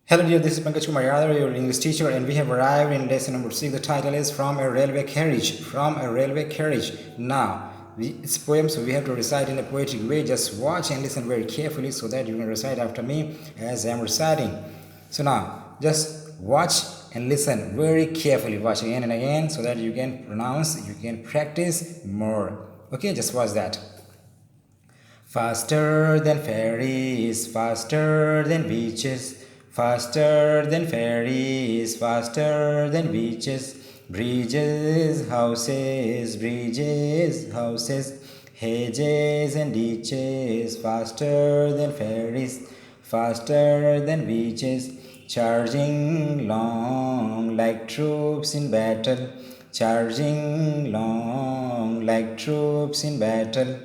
Hello dear, this is Pankaj Kumar Yadav, your English teacher, and we have arrived in lesson number 6. The title is From a Railway Carriage. From a Railway Carriage. Now, it's poem, so we have to recite in a poetic way. Just watch and listen very carefully so that you can recite after me as I am reciting. So now, just watch and listen very carefully. Watch again and again so that you can pronounce, you can practice more. Okay, just watch that. Faster than ferries, faster than beaches, faster than ferries, faster than beaches, bridges, houses, hedges and ditches, faster than ferries, faster than beaches, charging long like troops in battle, charging long like troops in battle,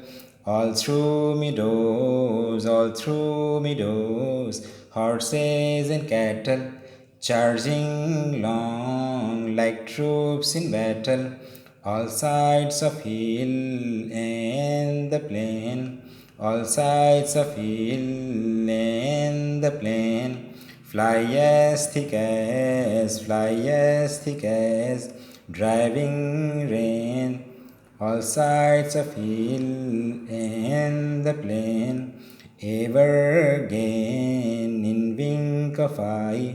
all through meadows, horses and cattle, charging long like troops in battle, all sides of hill and the plain, all sides of hill and the plain, fly as thick as driving rain, all sides of hill and the plain, ever gain in wink of eye,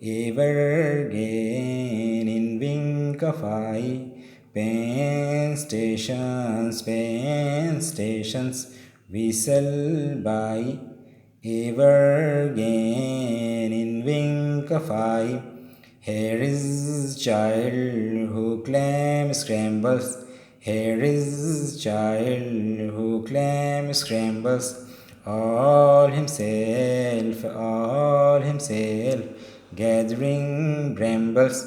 ever gain in wink of eye, Pain stations, whistle by, ever gain in wink of eye. Here is child who claims scrambles, here is child who claims scrambles, all himself, gathering brambles.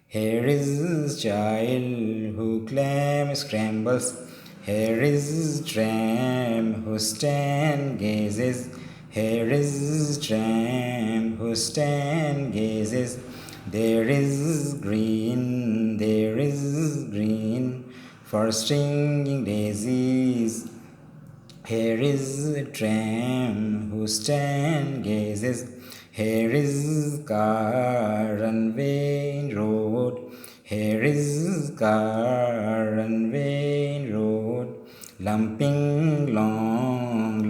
Here is child who claims scrambles, here is tramp who stand gazes, here is tramp who stand gazes. There is green for stringing daisies. Here is a tramp who stand gazes. Here is car and vain road. Here is car and vain road. Lumping long,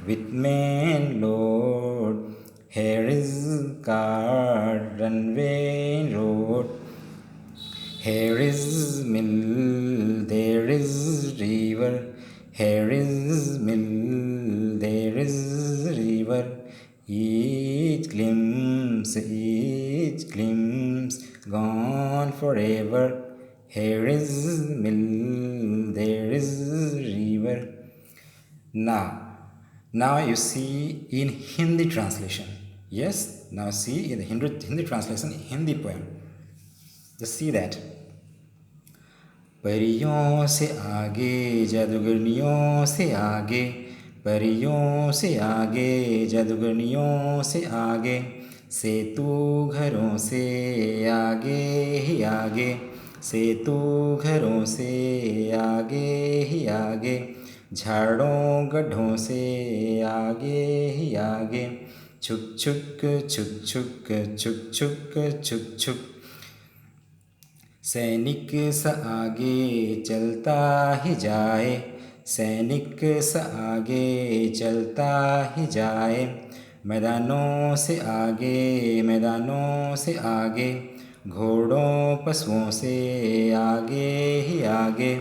with main load. Here is car and vain road. Here is mill, there is river. Here is mill, there is river. Each glimpse, gone forever. Here is mill, there is river. Now you see in Hindi translation. Yes, now see in the Hindi translation, Hindi poem. Just see that. परियों से आगे जादूगरनियों से आगे, परियों से आगे जादूगरनियों से आगे, सेतु घरों से आगे ही आगे, सेतु घरों से आगे ही आगे, झाड़ों गड्ढों से आगे ही आगे, छुक छुक छुक छुक छुक छुक छुक छुक, सैनिक सा आगे चलता ही जाए, सैनिक सा आगे चलता ही जाए, मैदानों से आगे, घोड़ों पशुओं से आगे ही आगे,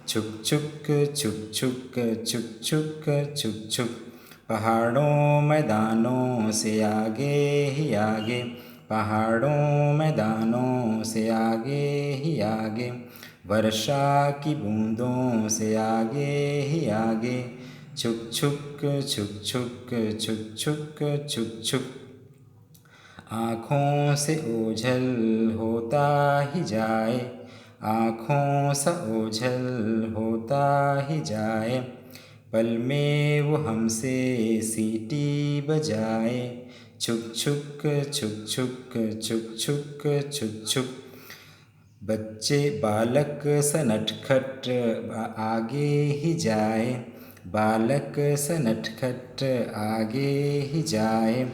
छुक छुक छुक छुक छुक छुक छुक छुक, पहाड़ों मैदानों से आगे ही आगे, पहाड़ों मैदानों से आगे ही आगे, वर्षा की बूंदों से आगे ही आगे, छुक छुक छुक छुक छुक छुक छुक छुक, आँखों से ओझल होता ही जाए, आँखों सा ओझल होता ही जाए, पल में वो हमसे सीटी बजाए, छुक छुक छुक छुक छुक छुक छुक छुक, बच्चे बालक सा नटखट आगे ही जाए, बालक सा नटखट आगे ही जाए,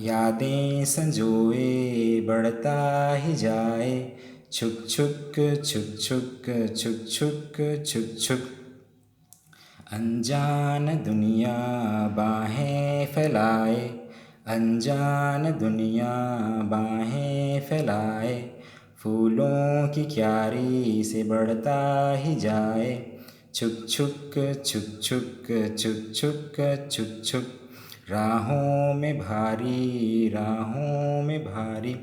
यादें संजोए बढ़ता ही जाए, छुक छुक छुक छुक छुक छुक छुक छुक। अनजान दुनिया बाहें फैलाए, अनजान दुनिया बाहें फैलाए, फूलों की क्यारी से बढ़ता ही जाए, छुक छुक छुक छुक छुक छुक छुक छुक। राहों में भारी, राहों में भारी,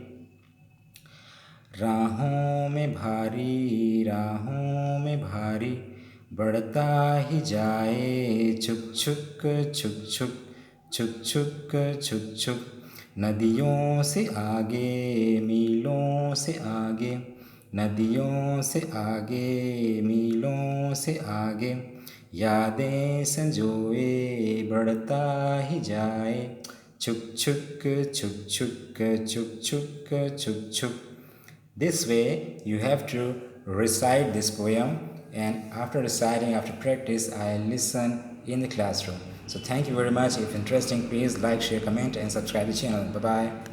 राहों में भारी, राहों में भारी, बढ़ता ही जाए, छुक छुक छुक छुक छुक छुक छुक छुक। नदियों से आगे, मीलों से आगे, नदियों से आगे, मीलों से आगे, यादें संजोए बढ़ता ही जाए, छुक छुक छुक छुक छुक छुक छुक छुक। This way you have to recite this poem, and after reciting, after practice, I listen in the classroom. So thank you very much. If interesting, please like, share, comment and subscribe the channel. Bye bye.